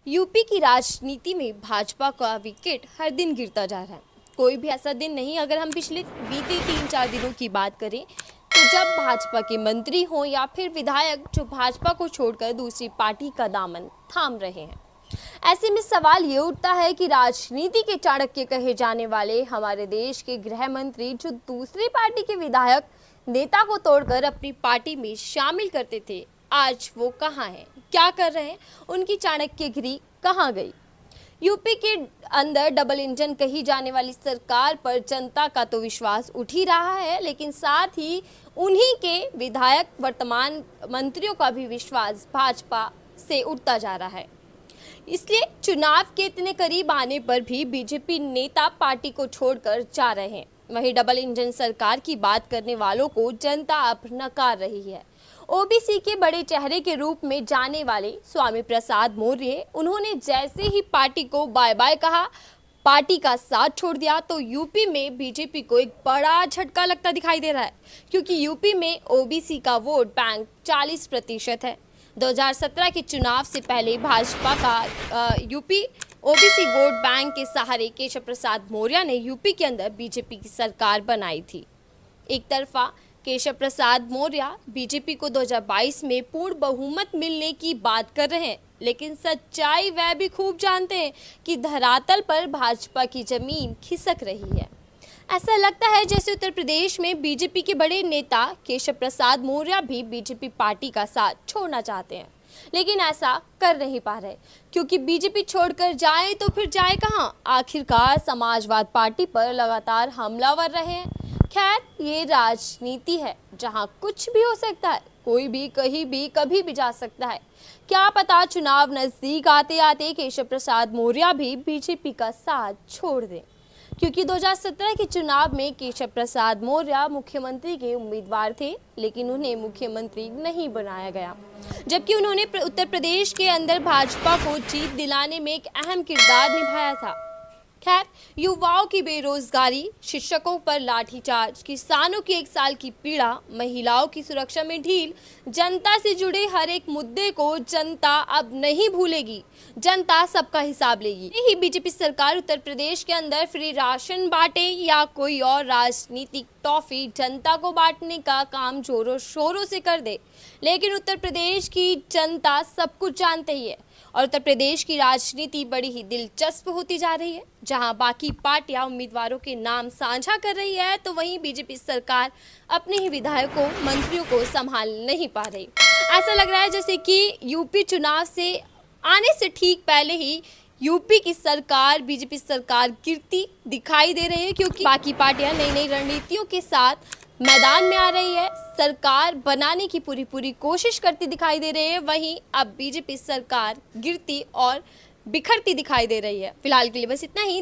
UP की राजनीति में भाजपा का विकेट हर दिन गिरता जा रहा है। कोई भी ऐसा दिन नहीं, अगर हम पिछले बीते 3-4 दिनों की बात करें तो जब भाजपा के मंत्री हों या फिर विधायक जो भाजपा को छोड़कर दूसरी पार्टी का दामन थाम रहे हैं। ऐसे में सवाल ये उठता है कि राजनीति के चाणक्य कहे जाने वाले हमारे देश के गृह मंत्री जो दूसरी पार्टी के विधायक नेता को तोड़कर अपनी पार्टी में शामिल करते थे, आज वो कहाँ हैं, क्या कर रहे हैं, उनकी चाणक्यगिरी कहाँ गई। यूपी के अंदर डबल इंजन कही जाने वाली सरकार पर जनता का तो विश्वास उठ ही रहा है, लेकिन साथ ही उन्हीं के विधायक वर्तमान मंत्रियों का भी विश्वास भाजपा से उठता जा रहा है। इसलिए चुनाव के इतने करीब आने पर भी बीजेपी नेता पार्टी को छोड़कर जा रहे हैं। वहीं डबल इंजन सरकार की बात करने वालों को जनता अब नकार रही है। ओबीसी के बड़े चेहरे के रूप में जाने वाले स्वामी प्रसाद मौर्य, उन्होंने जैसे ही पार्टी को बाय बाय कहा, पार्टी का साथ छोड़ दिया, तो यूपी में बीजेपी को एक बड़ा झटका लगता दिखाई दे रहा है, क्योंकि यूपी में ओबीसी का वोट बैंक 40% है। 2017 के चुनाव से पहले भाजपा का यूपी ओबीसी वोट बैंक के सहारे केशव प्रसाद मौर्य ने यूपी के अंदर बीजेपी की सरकार बनाई थी। एक तरफा केशव प्रसाद मौर्य बीजेपी को 2022 में पूर्ण बहुमत मिलने की बात कर रहे हैं, लेकिन सच्चाई वह भी खूब जानते हैं कि धरातल पर भाजपा की जमीन खिसक रही है। ऐसा लगता है जैसे उत्तर प्रदेश में बीजेपी के बड़े नेता केशव प्रसाद मौर्य भी बीजेपी पार्टी का साथ छोड़ना चाहते हैं, लेकिन ऐसा कर नहीं पा रहे, क्योंकि बीजेपी छोड़कर जाए तो फिर जाए कहां। आखिरकार समाजवाद पार्टी पर लगातार हमलावर रहे हैं। खैर, ये राजनीति है जहां कुछ भी हो सकता है, कोई भी कहीं भी कभी भी जा सकता है। क्या पता चुनाव नजदीक आते आते केशव प्रसाद मौर्य भी बीजेपी का साथ छोड़ दें, क्योंकि 2017 के चुनाव में केशव प्रसाद मौर्य मुख्यमंत्री के उम्मीदवार थे, लेकिन उन्हें मुख्यमंत्री नहीं बनाया गया, जबकि उन्होंने उत्तर प्रदेश के अंदर भाजपा को जीत दिलाने में एक अहम किरदार निभाया था। खैर, युवाओं की बेरोजगारी, शिक्षकों पर लाठीचार्ज, किसानों की 1 साल की पीड़ा, महिलाओं की सुरक्षा में ढील, जनता से जुड़े हर एक मुद्दे को जनता अब नहीं भूलेगी। जनता सबका हिसाब लेगी। यही बीजेपी सरकार उत्तर प्रदेश के अंदर फ्री राशन बांटे या कोई और राजनीतिक टॉफी जनता को बांटने का काम जोरों शोरों से कर दे, लेकिन उत्तर प्रदेश की जनता सब कुछ जानते ही है। और उत्तर प्रदेश की राजनीति बड़ी ही दिलचस्प होती जा रही है। जहां बाकी पार्टियां उम्मीदवारों के नाम साझा कर रही है, तो वहीं बीजेपी सरकार अपने ही विधायकों, मंत्रियों को संभाल नहीं पा रही। ऐसा लग रहा है जैसे कि यूपी चुनाव से आने से ठीक पहले ही यूपी की सरकार, बीजेपी सरकार गिरती दिखाई दे रही है, क्योंकि बाकी पार्टियां नई नई रणनीतियों के साथ मैदान में आ रही है, सरकार बनाने की पूरी कोशिश करती दिखाई दे रही है। वहीं अब बीजेपी सरकार गिरती और बिखरती दिखाई दे रही है। फिलहाल के लिए बस इतना ही।